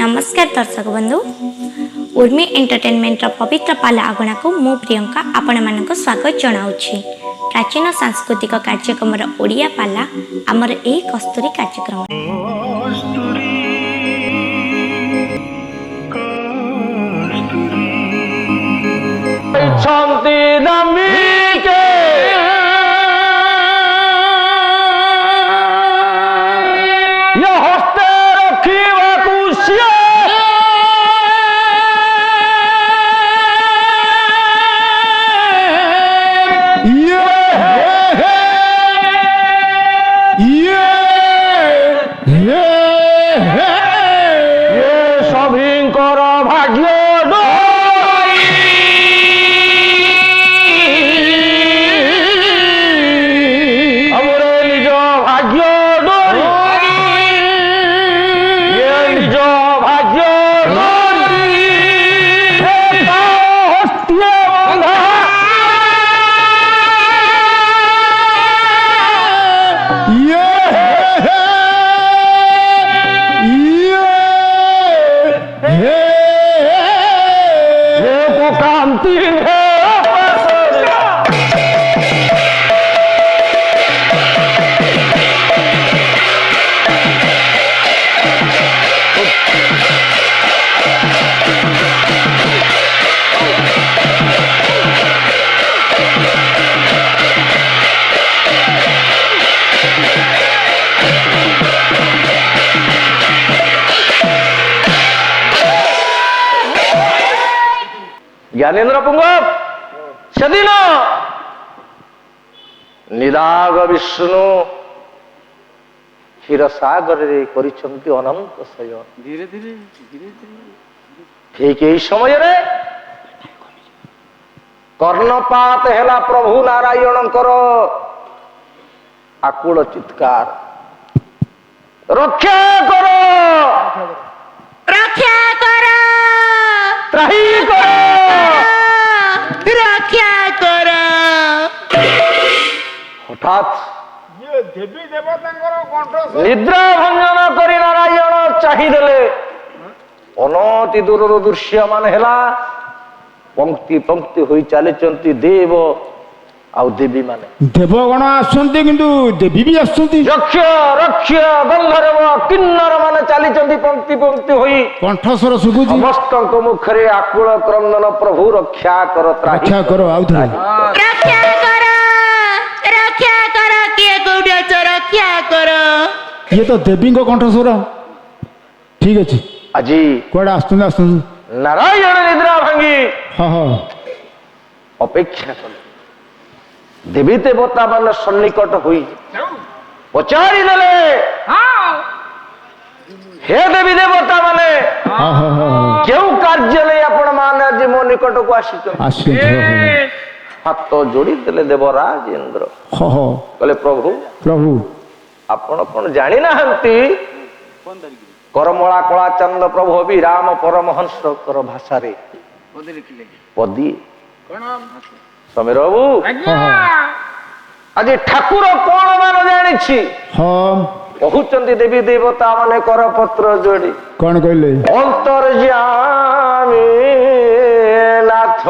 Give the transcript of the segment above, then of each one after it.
नमस्कार दर्शक बंधु उर्मी एंटरटेनमेंट पवित्र पाला आगणा को मु प्रियंका आपण मानक स्वागत जनाऊँगी। प्राचीन सांस्कृतिक कार्यक्रम ओडिया पाला आमर एही कस्तूरी कार्यक्रम ज्ञानेन्द्र पुंग सेदिन निराग विष्णु क्षीरसागर अनंत शयन धीरे धीरे ठीक यही समय रे कर्णपात हेला प्रभु नारायण आकुल चित्कार रक्षा करो रक्षा करो त्राही करो रक्षा करो। हठात देवी देवता निद्रा भंजन करी नारायण चाहिदेले अनति दूर दृश्य मान हेला पंक्ति पंक्ति होई चली देव आउ देवी माने देवगण आसुंती किंतु देवी भी आसुंती यक्ष रक्ष गंधर्व किन्नर माने चली पंक्ति पंक्ति होई कंठस्वर सुबुजी समस्त मुखरे आकुल क्रंदन प्रभु रक्षा करो त्राही रक्षा करो आउ थे रक्षा करो किए कोडे रक्षा करो। ये तो देवी को कंठस्वर ठीक अच्छे आजी कुआडे आसुंती नारायण निद्रा भांगी हाँ हाँ अपेक्षा कले देवी देवता मान सन्निकट हुई पचारि देले हे देवी देवता माने हाँ हाँ हाँ क्यों कार्य ले आपण मान आज मो निकट को आसी हाथ जोड़ी देले देवराज इंद्र हाँ हाँ कहले प्रभु प्रभु आपण कौन जानी नाहंती करमला कला चंद प्रभु भी राम परमहंस कर भाषा रे पदी समीर बाबू आज ठाकुर कौन मान जानी हाँ कहते देवी देवता माने कर पत्र जोड़ी कौन कहले अंतर्यामी नाथ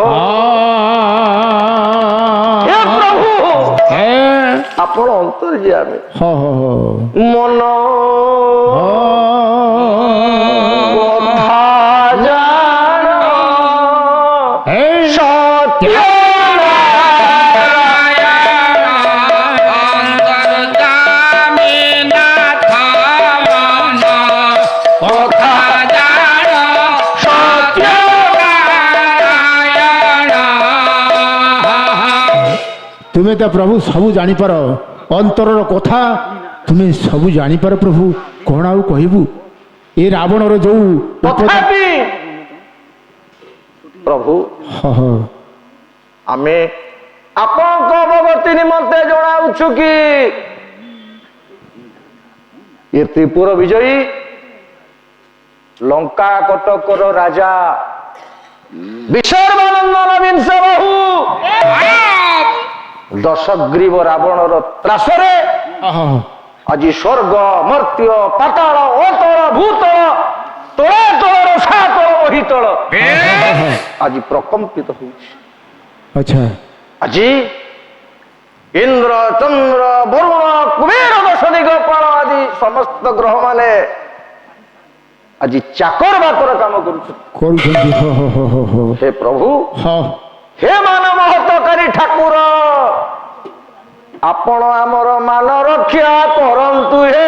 हे प्रभु आपण अंतर्यामी हाँ हाँ हाँ मन कथा जान सत्य तुम्हें तो प्रभु सबू जापर अंतर कथा तुम्हें सबू जापर प्रभु कौन आउ कहबू ए रावण जो प्रभु हाँ हाँ आमे आपण अवगति निमंते जनाऊछु कि ये त्रिपुर विजयी लंका कटकर राजा विसर्वानंदन विंश बहु दशग्रीव रावणर त्रासरे आज स्वर्ग मर्त्य पाताल अतल भूतल ତଳେ ତଳ ରସା ତଳ ବହି ତଳ ଆଜି ପ୍ରକମ୍ପିତ ହଉଛି। ଆଚ୍ଛା ଆଜି ଇନ୍ଦ୍ର ଚନ୍ଦ୍ର ବରୁଣ କୁବେର ଦଶ ଦିଗପାଳ ଆଦି ସମସ୍ତ ଗ୍ରହ ମାନେ ଆଜି ଚାକର ବାକର କାମ କରୁଛନ୍ତି। କରୁଛନ୍ତି ହୋ ହୋ ହୋ ହୋ ହୋ ହେ ପ୍ରଭୁ, ହଁ ହେ ମାନବ ହତକାରୀ ଠାକୁର, ଆପଣ ଆମର ମାନ ରକ୍ଷା କରନ୍ତୁ। ହେ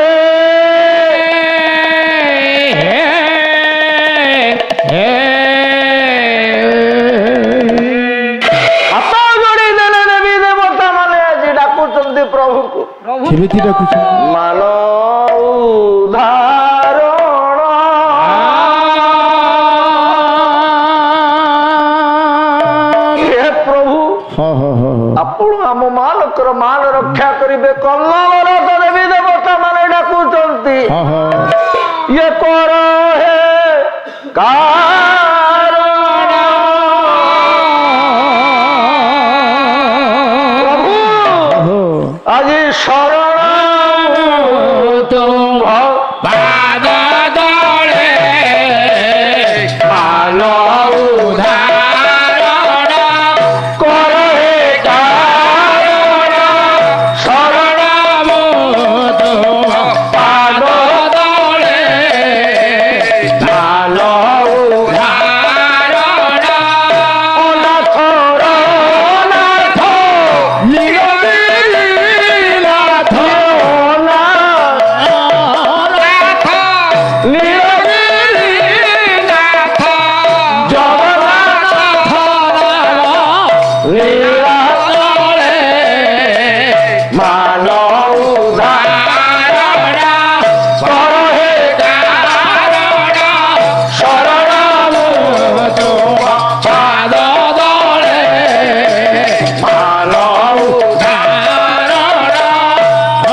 ହାତ ଯୋଡ଼ି ଦେଲେ ଦେବୀ ଦେବତା ମାନେ ଆଜି ଡାକୁଛନ୍ତି ପ୍ରଭୁକୁ। କେମିତି ଡାକୁଛନ୍ତି? ମାନ ଉଦ୍ଧାରଣ ହେ ପ୍ରଭୁ, ହଁ ହଁ ହଁ ହଁ ଆପଣ ଆମ ମାନଙ୍କର ମାନ ରକ୍ଷା କରିବେ। କର୍ଣ୍ଣବର ତ ଦେବୀ ଦେବତା ମାନେ ଡାକୁଛନ୍ତି। ହଁ ହଁ ଇଏ କର ହେ କାରଣ ପ୍ରଭୁ, ହଁ ଆଜି ଶରଣ ତୁମ୍ଭ ପାଦ ତଳେ ମାନ ଉଦ୍ଧାରଣ କର ହେ କାରଣ ଶରଣ ତୁମ ପାଦ ତଳେ ମାନ ଧାରଣ ଅନାଥ ଅନାଥ ନୀଳଗିରିନାଥ ନୀଳଗିରିନାଥ ଜଗନ୍ନାଥ ନୀଳାଚଳେ ମାନ ଉଦ୍ଧାରଣ କର ହେ ଶରଣ ତୁମ ପାଦ ତଳେ ମାନ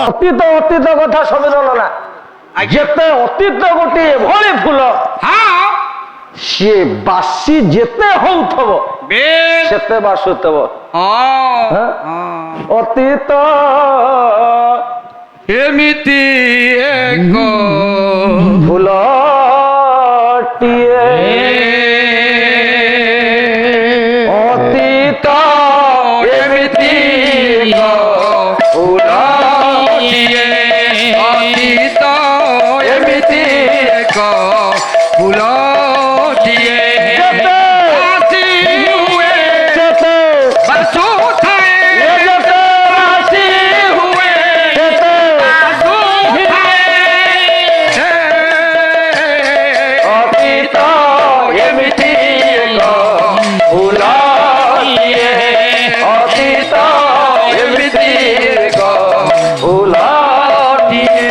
ଅତୀତ ଅତୀତ କଥା ସମ୍ମିଳନ ନା। ଯେତେ ଅତୀତ ଗୋଟିଏ ଏଭଳି ଫୁଲ, ସିଏ ବାସି ଯେତେ ହଉଥିବ ସେତେ ବାସୁଥିବ। ହାଁ? ଅତୀତ ଏମିତି ଏକ ଫୁଲଟିଏ ଅତୀତ ଏମିତି ଏକ ଫୁଲଟିଏ ଅତୀତ ଏମିତି ଏକ ଫୁଲଟିଏ ଯେତେ ଆସି ହୁଏ ଯେତେ ବାସୁଥାଏ ଯେତେ ବାସି ହୁଏ ସେତେ ଅତୀତ ଏମିତି ଏକ ଫୁଲଟିଏ ଅତୀତ ଏମିତି ଏକ ଫୁଲଟିଏ।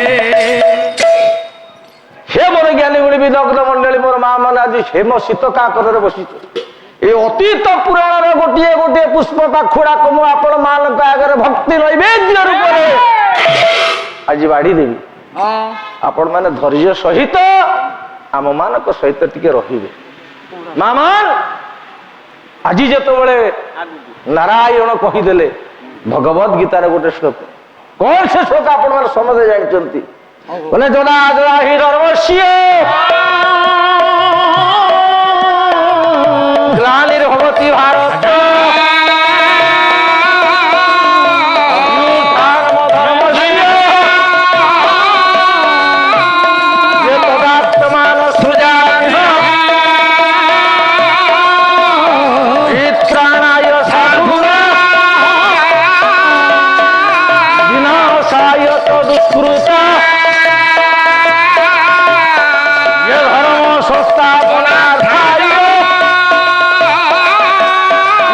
ହେ ମୋର ଜ୍ଞାନୀ ଗୁଣି ବିଦଗ୍ଧ ମଣ୍ଡଳୀ, ମୋର ମା ମାନେ ଆଜି ହେମ ଶୀତ କାକରରେ ବସିଛୁ। ଏ ଅତୀତ ପୁରାଣର ଗୋଟିଏ ଗୋଟିଏ ପୁଷ୍ପ ପାଖୁଡାକୁ ମୁଁ ଆପଣ ମାନଙ୍କ ଆଗରେ ଭକ୍ତି ନୈବେଦ୍ୟ ରୂପରେ ଆଜି ବାଢିଦେବି। ଆପଣ ମାନେ ଧୈର୍ଯ୍ୟ ସହିତ ଆମ ମାନଙ୍କ ସହିତ ଟିକେ ରହିବେ। ମା ମାନ ଆଜି ଯେତେବେଳେ ନାରାୟଣ କହିଦେଲେ ଭଗବତ ଗୀତାର ଗୋଟେ ଶ୍ଲୋକ, କଣ ସେ ଶ୍ଲୋକ ଆପଣ ମାନେ ସମସ୍ତେ ଜାଣିଛନ୍ତି? ବୋଲେ ଯଦା ଯଦା ହି ଧର୍ମସ୍ୟ ଗ୍ଲାନିର୍ଭବତି ଭାରତ ଧର୍ମସ୍ୟ ये तदात्मान सृजामि वित्राणाय साधूना विनाशाय तदुत्कृता ये धर्म संस्थापनार्थाय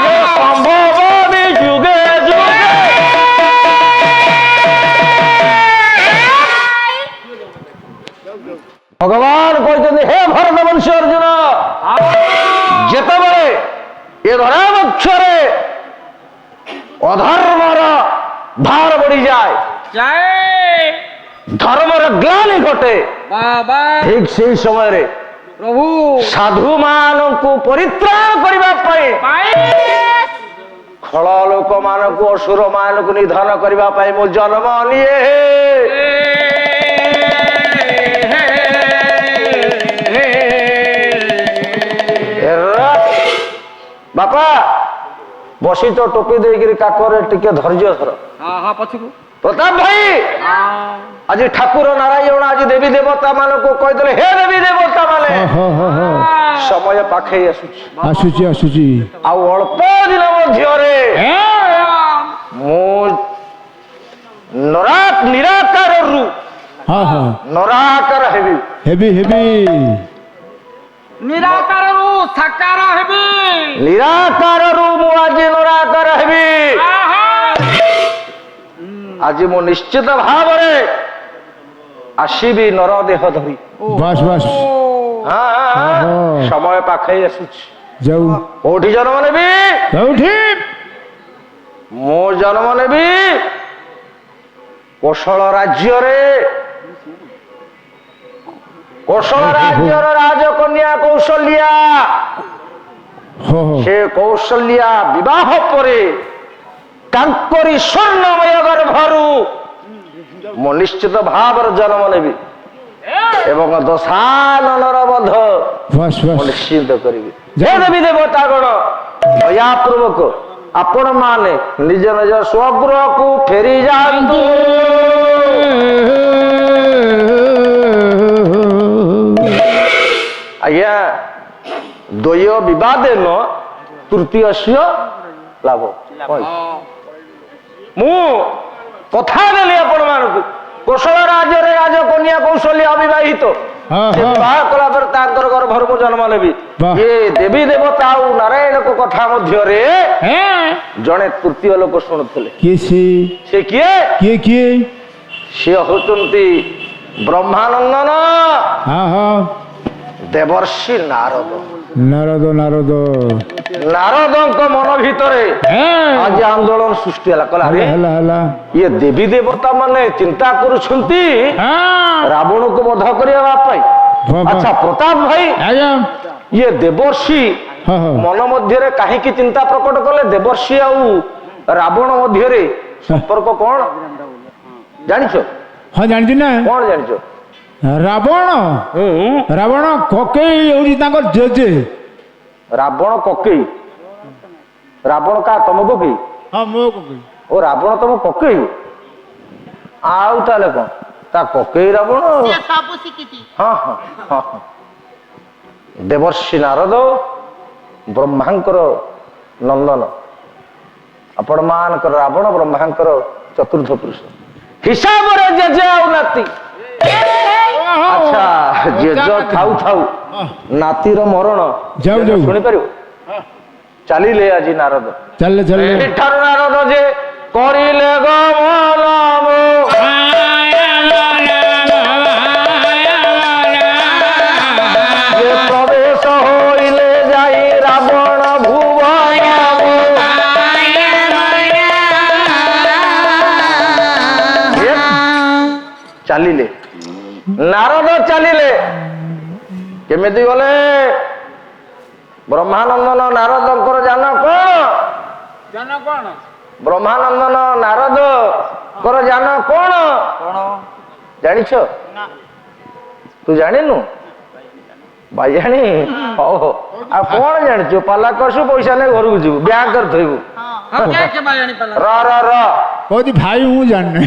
ये संभवामि युगे युगे। भगवान कहते हे भरत वंश अर्जुन, जेतबले ए धरावक्षरे अधर्मर भार बढ़ी जाए, धर्मर ग्लानि घटे, ठीक से समय रे प्रभु साधु मानकु परित्राण करिबा पई खळ लोक मानकु असुर मानकु निधन करिबा पई मो जन्म निये। ବାପା ବସିଛ ଟୋପି ଦେଇକିରି କାକରେ ଟିକେ ଧୈର୍ଯ୍ୟ ଧର। ହଁ ହଁ ପଛକୁ ପ୍ରତାପ ଭାଇ ହଁ ଆଜି ଠାକୁର ନାରାୟଣ ଆଜି ଦେବୀ ଦେବତା ମାନଙ୍କୁ କହିଦେଲେ ହେ ଦେବୀ ଦେବତା ମାନେ ହଁ ହଁ ହଁ ସମୟ ପାଖେଇ ଆସୁଛି ଆସୁଛି ଆସୁଛି ଆଉ ଅଳ୍ପ ଦିନ ମଧ୍ୟରେ ମୁଁ ନିରାକାରରୁ ହଁ ହଁ ନରାକାର ହେବି। ହେବି ହେବି ନିରାକାରରୁ ସାକାର ହେବି ନିରାକାରରୁ ମୁଁ ଆଜି ନରାକାର ହେବି। ଆଜି ମୁଁ ନିଶ୍ଚିତ ଭାବରେ ଆସିବି ନର ଦେହ ଧରି। ବାସ୍ ବାସ୍ ସମୟ ପାଖେଇ ଆସୁଛି। ଯାଉ କୋଉଠି ଜନ୍ମ ନେବି? କୋଉଠି ମୁଁ ଜନ୍ମ ନେବି କୋଶଳ ରାଜ୍ୟରେ। କୋଶଳ ରାଜ୍ୟର ରାଜକନ୍ୟା କୌଶଲ୍ୟା। ହଁ ହଁ ସେ କୌଶଲ୍ୟା ବିବାହ ପରେ ତାଙ୍କରି ସ୍ୱର୍ଣ୍ଣମୟ ଗର୍ଭରୁ ମୁଁ ନିଶ୍ଚିତ ଭାବରେ ଜନ୍ମ ନେବି ଏବଂ ଦଶାନନର ବଧ ବାସ୍ ମୁଁ ବାସ୍ ନିଶ୍ଚିତ କରିବି। ଜୟ ଦେବୀ ଦେବତାଗଣ ଦୟାପୂର୍ବକ ଆପଣ ମାନେ ନିଜ ନିଜ ସ୍ୱଗୃହକୁ ଫେରି ଯାଆନ୍ତୁ। ଆଜ୍ଞା ଦ୍ୱୟ ବିବାଦେନ ତୃତୀୟସ୍ୟ ଲାଭ। ମୁଁ କଥା ଦେଲି ଆପଣ ମାନଙ୍କୁ କୋଶଳ ରାଜ୍ୟରେ ରାଜକନ୍ୟା କୌଶଲ୍ୟା ଅବିବାହିତ ହଁ, ସେ ହଁ। ବିବାହ କଲା ପରେ ତାଙ୍କର ଗର୍ଭରୁ ମୁଁ ଜନ୍ମ ନେବି। ବାହ। ଇଏ ଦେବୀ ଦେବତା ଆଉ ନାରାୟଣଙ୍କ କଥା ମଧ୍ୟରେ ଜଣେ ତୃତୀୟ ଲୋକ ଶୁଣୁଥିଲେ। କିଏ ସେ ସେ କିଏ? କିଏ କିଏ ସିଏ ହଉଛନ୍ତି ବ୍ରହ୍ମାନନ୍ଦନ ହଁ ହଁ ଦେବର୍ଷି ନାରଦ। ନାରଦ ନାରଦ ନାରଦଙ୍କ ମନ ଭିତରେ ଆଜି ଆନ୍ଦୋଳନ ସୃଷ୍ଟି ହେଲା। କହିଲା ହେଲା ଆରେ ହେଲା ହେଲା ଇଏ ଦେବୀ ଦେବତା ମାନେ ଚିନ୍ତା କରୁଛନ୍ତି ରାବଣକୁ ବଧ କରିବା ପାଇଁ। ବାହ। ଆଚ୍ଛା ପ୍ରତାପ ଭାଇ ଆଜ୍ଞା ଇଏ ଦେବର୍ଷି ହଁ ହଁ ମନ ମଧ୍ୟରେ କାହିଁକି ଚିନ୍ତା ପ୍ରକଟ କଲେ? ଦେବର୍ଷି ଆଉ ରାବଣ ମଧ୍ୟରେ ସମ୍ପର୍କ କଣ ଜାଣିଛ? ହଁ ଜାଣିଛୁ ନା କଣ ଜାଣିଛ? ରାବଣ ରାବଣ କକେଇ ହଉଛି ତାଙ୍କର ଜେଜେ। ରାବଣ କକେଇ। ରାବଣ କା ତମ କକେଇ? ହଁ ମୋ କକେଇ ଓ ରାବଣ ତମ କକେଇ? ଆଉ ତାହେଲେ କଣ ତା କକେଇ ରାବଣ? ସବୁ ଶିଖିଛି। ହଁ ହଁ ହଁ ହଁ। ଦେବର୍ଷି ନାରଦ ବ୍ରହ୍ମାଙ୍କର ନନ୍ଦନ। ଆପଣ ମାନଙ୍କର ରାବଣ ବ୍ରହ୍ମାଙ୍କର ଚତୁର୍ଥ ପୁରୁଷ ହିସାବରେ ଜେଜେ ଆଉ ନାତି। ଆଚ୍ଛା ଜେଜ ଥାଉ ଥାଉ ନାତିର ମରଣ ଯାଉ, ଜେଜ ଯାଉ। ଶୁଣିପାରିବ? ଚାଲିଲେ ଆଜି ନାରଦ। ଚାଲିଲେ ଚାଲିଲେ ଏଠାରୁ ନାରଦ ଯେ କରିଲେ ଗମନ ଯେ ପ୍ରବେଶ ହୋଇଲେ ଯାଇ ରାବଣ ଭୁବନ। ଚାଲିଲେ ନାରଦ ଚାଲିଲେ। କେମିତି ଗଲେ? ବ୍ରହ୍ମାନନ୍ଦନ ନାରଦଙ୍କର ଯାନ କଣ? ଜାନ କଣ ବ୍ରହ୍ମାନନ୍ଦନ ନାରଦଙ୍କର ଯାନ କଣ କଣ ଜାଣିଛ? ତୁ ଜାଣିନୁ? ବାଇଜାଣି ହଉ ହଉ। ଆଉ କଣ ଜାଣିଛୁ? ପାଲା କଷୁ ପଇସା ନେଇ ଘରକୁ ଯିବୁ ବ୍ୟାଙ୍କରେ ଥୋଇବୁ। ହଁ କେ ବାଇ ଜାଣିପାରିଲା ର ର ର କହୁଛି ଭାଇ ମୁଁ ଜାଣିନି।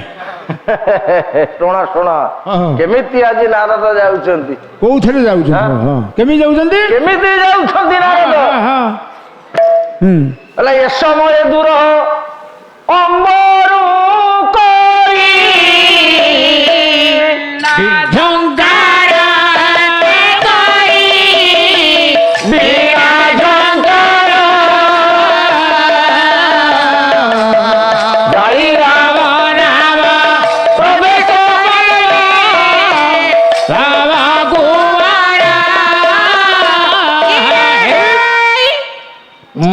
ଶୁଣ ଶୁଣ ହଁ, ହଁ। କେମିତି ଆଜି ନାରଦ ଯାଉଛନ୍ତି? କୋଉଥିରେ ଯାଉଛନ୍ତି ହଁ। ହଁ କେମିତି ଯାଉଛନ୍ତି କେମିତି ଯାଉଛନ୍ତି ନାରଦ? ହଁ, ହଁ। ହୁଁ ହେଲେ ଏ ସମୟ ଦୂର ଅମ୍ବରୁ କରି ବିନା ଝଙ୍କାର ଯାଇ ରାମ ନାମ ପ୍ରବେଶ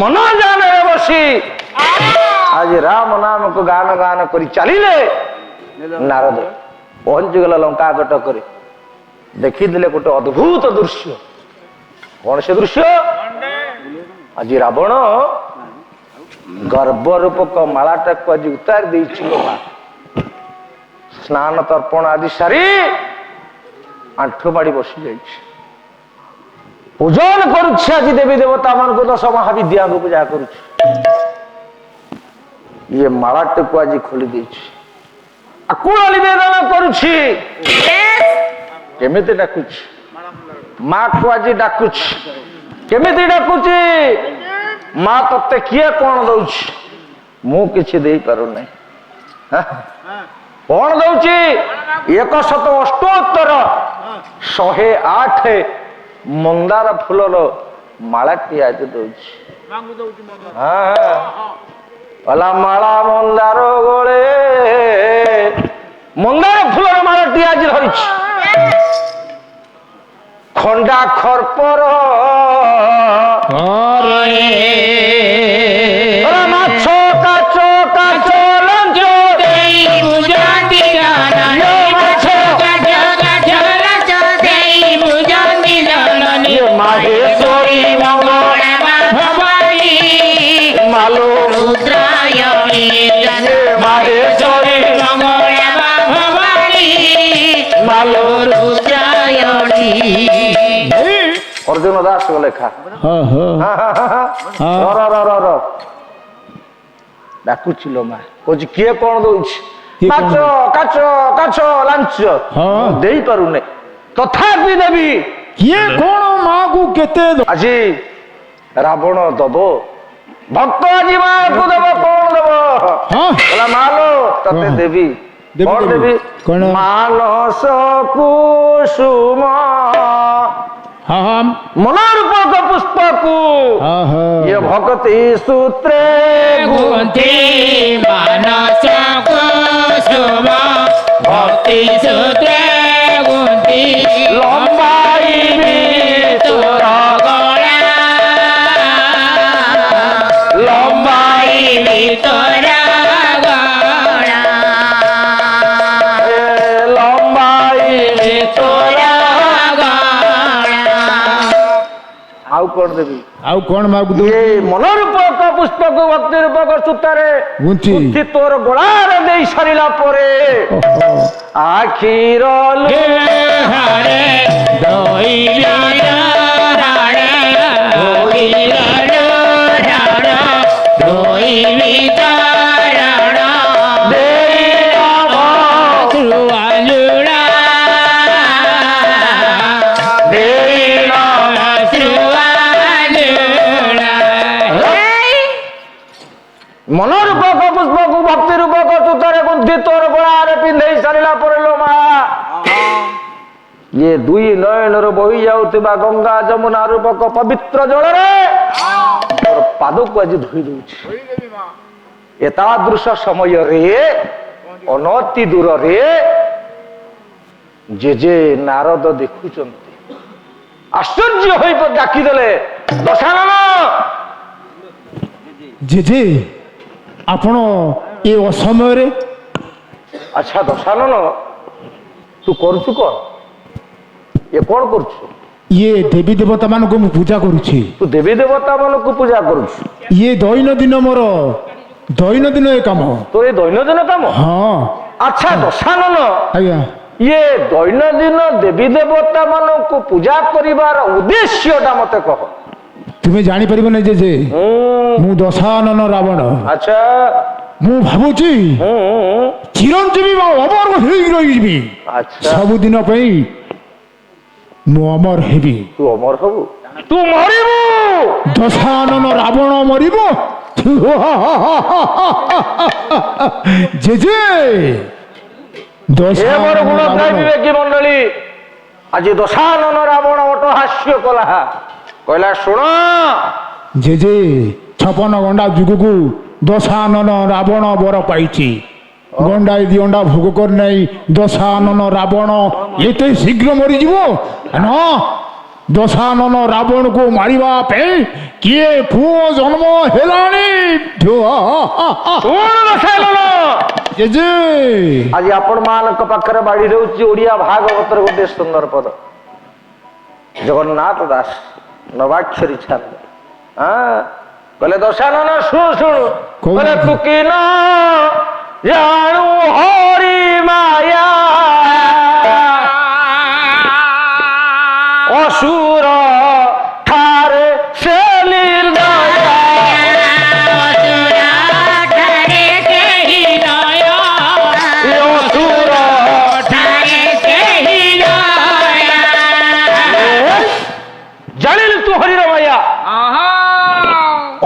ମନ ଜାନରେ ବସି ଆଜି ରାମ ନାମକୁ ଗାନ ଗାନ କରି ଚାଲିଲେ ନାରଦ। ପହଞ୍ଚିଗଲା ଲଙ୍କା କଟକରେ। ଦେଖିଥିଲେ ଗୋଟେ ଅଦ୍ଭୁତ ଦୃଶ୍ୟ। କଣ ସେ ଦୃଶ୍ୟ? ଆଜି ରାବଣ ଗର୍ବ ରୂପକ ମାଳାଟାକୁ ଆଜି ଉତାରି ଦେଇଛି। ସ୍ନାନ ତର୍ପଣ ଆଦି ସାରି ଆଣ୍ଠୁ ମାଡି ବସି ଯାଇଛି। ওজন করুছি আଜି দেবী দেবতা মানুষ দশ মহাবিদ্যাকে পূজা করুছি ইয়ে মালাটাকে আজ খোলি দিয়েছি আকুল নিবেদন করুছি কেমিতি ডাকুছি মা কু আজ ডাকুছি কেমিতি ডাকুছি মা তোতে কিଏ কোণ দଉଛି ମୁଁ କିଛି ଦେଇପାରୁନାହିଁ କଣ ଦଉଛି 178 ମନ୍ଦାର ଫୁଲର ମାଳାଟି ଆଜି ଦଉଛି ଅଲା ମାଳା ମନ୍ଦାର ଗୋଳେ ମନ୍ଦାର ଫୁଲର ମାଳାଟି ଆଜି ଧରିଛି ଖଣ୍ଡା ଖର୍ପର ମାଛ କାଚ କାଚ ଲଞ୍ଚ ମାହେଶ୍ୱରୀ ମାଲୋ ମାହେଶ୍ୱରୀ ମାଲୋ ଅର୍ଜୁନ ଦାସ ଲେଖା ଡାକୁଛି ଲୋ ମା କହୁଛି କିଏ କଣ ଦଉଛି ମାଛ କାଚ କାଛ ଲାଞ୍ଚ ଦେଇପାରୁନି ତଥାପି ଦେବି କିଏ କଣ ମାକୁ କେତେ ଆଜି ରାବଣ ଦବ ଭକ୍ତ ଆଜି ମାକୁ ଦେବ କଣ ଦେବ କହିଲା ମାଲୋ ତତେ ଦେବି କଣ ଦେବି ମାନସ କୁସୁମ ମନୋରୂପକ ପୁଷ୍ପକୁ ଇଏ ଭକ୍ତି ସୂତ୍ରେ ଗୁନ୍ଥି ମାନସ କୁସୁମ ଭକ୍ତି ସୂତ୍ରେ ଗୁନ୍ଥି ଲମ୍ବାଇବି ତୋର ଗଳା ଲମ୍ବାଇବି ତୋର ଗଳା ଲମ୍ବାଇବି ତୋର ଆଉ କଣ ଦେବି ଆଉ କଣ ମାକୁ ଏ ମନୋରୂପକ ପୁଷ୍ପକୁ ଭକ୍ତି ରୂପକ ସୂତାରେ ଗୁନ୍ଥି ତୋର ଗୋଳାରେ ଦେଇ ସାରିଲା ପରେ ଆଖିର ହରେ ମନୋରୂପକ ପୁଷ୍ପକୁ ଭକ୍ତି ରୂପକ ସୂତାରେ ଗୁନ୍ଥି ତୋର ଗୋଳାରେ ପିନ୍ଧେଇ ସାରିଲା ପରେ ଲୋ ମା ଇଏ ଦୁଇ ନୟନରୁ ବହି ଯାଉଥିବା ଗଙ୍ଗା ଯମୁନା ରୂପକ ପବିତ୍ର ଜଳରେ ତୋର ପାଦକୁ ଆଜି ଧୋଇ ଦଉଛି ଏତାଦୃଶ ସମୟରେ ଅନତି ଦୂରରେ ଯେ ନାରଦ ଦେଖୁଛନ୍ତି ଆଶ୍ଚର୍ଯ୍ୟ ହୋଇ ଡାକିଦେଲେ ଦଶାନନ ଜେଜେ ଆପଣ ଏ ଅସମୟରେ ଆଚ୍ଛା ଦଶାନନ ତୁ କରୁଛୁ କଣ ଏ କଣ କରୁଛୁ ଇଏ ଦେବୀ ଦେବତା ମାନଙ୍କୁ ମୁଁ ପୂଜା କରୁଛି ତୁ ଦେବୀ ଦେବତା ମାନଙ୍କୁ ପୂଜା କରୁଛୁ ଇଏ ଦୈନନ୍ଦିନ ମୋର ଦୈନନ୍ଦିନ ଏ କାମ ତୋର ଏ ଦୈନନ୍ଦିନ କାମ ହଁ ଆଚ୍ଛା ଦଶାନନ ଆଜ୍ଞା ଇଏ ଦୈନନ୍ଦିନ ଦେବୀ ଦେବତା ମାନଙ୍କୁ ପୂଜା କରିବାର ଉଦ୍ଦେଶ୍ୟଟା ମତେ କହ ତୁମେ ଜାଣିପାରିବ ନାହିଁ ଜେଜେ ମୁଁ ଦଶାନନ ରାବଣ ଆଚ୍ଛା ମୁଁ ଭାବୁଛି ଚିରଞ୍ଜୀବୀ ବା ଅମର ହେଇକି ରହିଯିବି ଆଚ୍ଛା ସବୁଦିନ ପାଇଁ ମୁଁ ଅମର ହେବି ତୁ ଅମର ହବୁ ତୁ ମରିବୁ ଦଶାନନ ରାବଣ ମରିବ ଜେଜେ ଏ ମୋର ଗୁଣ ଥାଏ ବିବେକୀ ମଣ୍ଡଳୀ ଆଜି ଦଶାନନ ରାବଣ ଅଟହାସ୍ୟ କଲା କହିଲା ଶୁଣ ଜେଜେ 56 ଗଣ୍ଡା ଯୁଗକୁ ଦଶାନନ ରାବଣ ବର ପାଇଛି ଗଣ୍ଡାଏ ଦି ଅଣ୍ଡା ଭୋଗ କରି ନାହିଁ ଦଶାନନ ରାବଣ ଏତେ ଶୀଘ୍ର ମରିଯିବ ନା ଦଶାନନ ରାବଣକୁ ମାରିବା ପାଇଁ କିଏ ପୁଅ ଜନ୍ମ ହେଲାଣି ଜେଜେ ଆଜି ଆପଣ ମାନଙ୍କ ପାଖରେ ବାଢି ରହୁଛି ଓଡିଆ ଭାଗବତର ଗୋଟେ ସୁନ୍ଦର ପଦ ଜଗନ୍ନାଥ ଦାସ ନବାକ୍ଷରୀ ଛାନ୍ଦ କହିଲେ ଦଶାନନ ଶୁଣୁ କହିଲେ ତୁ କି ନ ଜାଣୁ ହରି ମାୟା ଅସୁର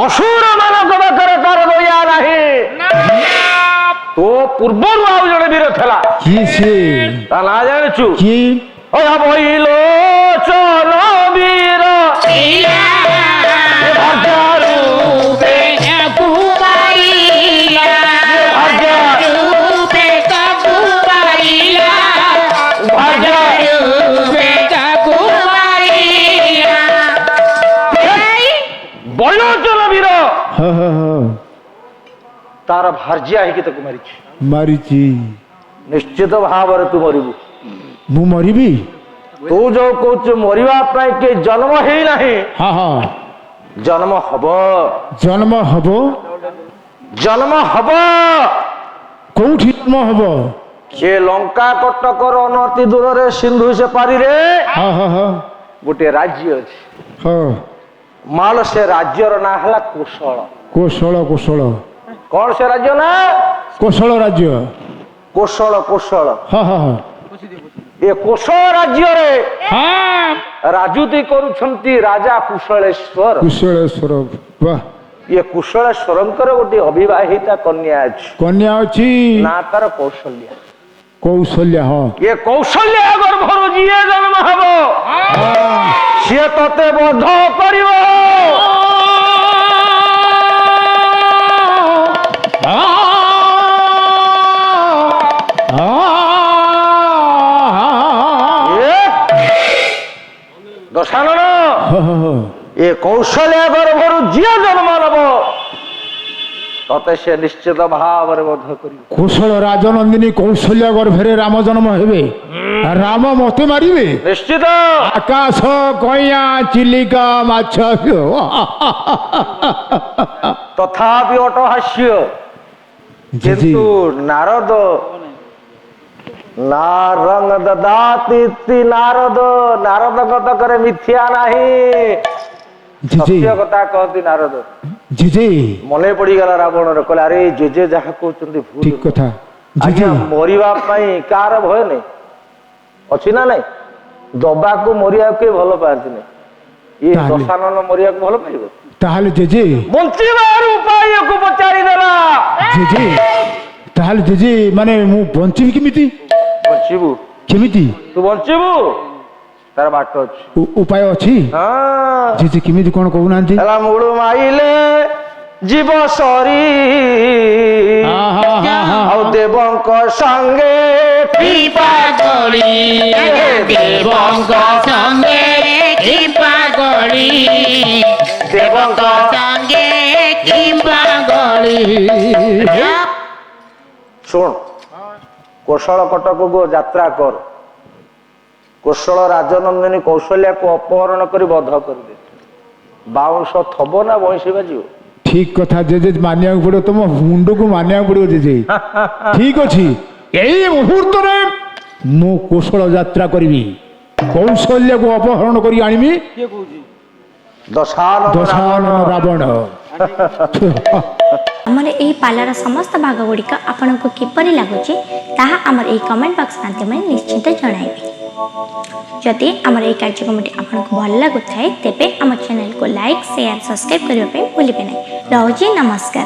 ଅସୁର ମାନଙ୍କ ପାଖରେ ତାର ଦୟା ନାହିଁ। ତୋ ପୂର୍ବରୁ ଆଉ ଜଣେ ବୀର ଥିଲା, କିଏ ସେ? ତା ନାଁ ଜାଣିଛୁ? କିଏ? ବଇଲୋଚନ ବୀର ରୂପେ ତାକୁ ମାରିଲା, ରୂପେ ତାକୁ ମାରିଲା, ରୂପେ ତାକୁ ମାରିଲା। ବଇଲୋଚନ ବୀର ହଁ ହଁ ହଁ ତାର ଭାର୍ଯ୍ୟା ହେଇକି ତାକୁ ମାରିଛି। ମାରିଛି। ନିଶ୍ଚିତ ଭାବରେ ତୁ ମରିବୁ। ମୁଁ ମରିବି? ତୁ ଯୋଉ କହୁଛୁ ମରିବା ପାଇଁ କି ଜନ୍ମ ହେଇନାହିଁ, ହଁ ହଁ ଜନ୍ମ ହବ, ଜନ୍ମ ହବ। ଜନ୍ମ ହବ। କୋଉଠି ଜନ୍ମ ହବ? ସେ ଲଙ୍କା କଟକର ଅନତି ଦୂରରେ ସିନ୍ଧୁ ସେପାରିରେ ହଁ ହଁ ହଁ ଗୋଟିଏ ରାଜ୍ୟ ଅଛି। ହଁ ମାଲ ସେ ରାଜ୍ୟର ନାଁ ହେଲା କୋଶଳ। କୋଶଳ। କୋଶଳ କଣ ସେ ରାଜ୍ୟ ନା? କୋଶଳ ରାଜ୍ୟ। କୋଶଳ। କୋଶଳ। ହଁ ହଁ ହଁ ଏ କୋଶଳ ରାଜ୍ୟରେ ହଁ ରାଜୁତି କରୁଛନ୍ତି ରାଜା କୁଶଳେଶ୍ୱର। କୁଶଳେଶ୍ୱର। ବାହ, ଇଏ କୁଶଳେଶ୍ୱରଙ୍କର ଗୋଟିଏ ଅବିବାହିତା କନ୍ୟା ଅଛି, କନ୍ୟା ଅଛି। ନା ତାର କୌଶଲ୍ୟା। କୌଶଲ୍ୟା। ହଁ ଇଏ କୌଶଲ୍ୟା ଗର୍ଭରୁ ଯିଏ ଜନ୍ମ ହବ ସିଏ ତତେ ବଧ କରିବ। ଦଶାନନ ଏ କୌଶଲ୍ୟା ଗର୍ଭରୁ ଯିଏ ଜନ୍ମ ନବ ତତେ ସେ ନିଶ୍ଚିତ ଭାବରେ ବଧ କରିବ। କୁଶଳ ରାଜନନ୍ଦିନୀ କୌଶଲ୍ୟା ଗର୍ଭରେ ରାମ ଜନ୍ମ ହେବେ। ରାମ ମତେ ମାରିବେ? ନିଶ୍ଚିତ। ଆକାଶ କଇଁଆ ଚିଲିକା ମାଛ। ତଥାପି ଅଟହାସ୍ୟ। ଜେଜେ କିନ୍ତୁ ନାରଦ ନାରଙ୍ଗ ଦଦାତି ନାରଦ, ନାରଦଙ୍କ ପାଖରେ ମିଥ୍ୟା ନାହିଁ, ଜେଜେ ସତ୍ୟ କଥା କହନ୍ତି ନାରଦ। ଜେଜେ ମନେ ପଡିଗଲା ରାବଣର, କହିଲେ ଆରେ ଜେଜେ ଯାହା କହୁଛନ୍ତି ଭୁଲ। ଠିକ କଥା। ଆଜ୍ଞା, ଜେଜେ ମରିବା ପାଇଁ କାହାର ଭୟ ନାହିଁ, ଅଛି ନା ନାଇଁ? ଦବାକୁ ମରିବାକୁ କେହି ଭଲ ପାଆନ୍ତିନି। ଇଏ ତାହେଲେ? ଦଶାନନ ମରିବାକୁ ଭଲ ପାଇବ? ତାହେଲେ ଜେଜେ ବଞ୍ଚିବାର ଉପାୟକୁ ପଚାରିଦେଲା। ଜେଜେ ତାହେଲେ ଜେଜେ ମାନେ ମୁଁ ବଞ୍ଚିବି କେମିତି? ବଞ୍ଚିବୁ? କେମିତି? ତୁ ବଞ୍ଚିବୁ, ତାର ବାଟ ଅଛି। ଉପାୟ ଅଛି? ହଁ, ଜେଜେ କେମିତି କଣ କହୁନାହାନ୍ତି? ହେଲା ମୂଳୁ ମାଇଲେ ଜୀବ ସରି ଆଉ ଦେବଙ୍କ ସଙ୍ଗେ କୃପା କରି ଦେବଙ୍କ ସଙ୍ଗେ କୃପା କରି ଦେବଙ୍କ ସଙ୍ଗେ କୃପା କରି। ଶୁଣ, କୋଶଳ କଟକକୁ ଯାତ୍ରା କର। କୋଶଳ ରାଜନନ୍ଦିନୀ କୌଶଲ୍ୟାକୁ ଅପହରଣ କରି ବଧ କରିଦେ। ବାଉଁଶ ଥବ ନା ବଇଁଶୀ ବାଜିବ? ଠିକ କଥା ଜେଜେ, ମାନିବାକୁ ପଡିବ, ତମ ମୁଣ୍ଡକୁ ମାନିବାକୁ ପଡିବ ଜେଜେ। ଠିକ ଅଛି, ଏଇ ମୁହୂର୍ତ୍ତରେ ମୁଁ କୋଶଳ ଯାତ୍ରା କରିବି, କୌଶଲ୍ୟାକୁ ଅପହରଣ କରି ଆଣିବି। ଦଶାନନ ରାବଣ। ଆମର ଏହି ପାଲାର ସମସ୍ତ ଭାଗ ଗୁଡ଼ିକ ଆପଣଙ୍କୁ କିପରି ଲାଗୁଛି ତାହା ଆମର ଏହି କମେଣ୍ଟ ବକ୍ସ ମାଧ୍ୟମରେ ନିଶ୍ଚିତ ଜଣାଇବେ। ଯଦି ଆମର ଏହି କାର୍ଯ୍ୟକ୍ରମଟି ଆପଣଙ୍କୁ ଭଲ ଲାଗୁଥାଏ ତେବେ ଆମ ଚ୍ୟାନେଲକୁ ଲାଇକ୍, ସେୟାର, ସବସ୍କ୍ରାଇବ୍ କରିବା ପାଇଁ ଭୁଲିବେ ନାହିଁ। ରହୁଛି, ନମସ୍କାର।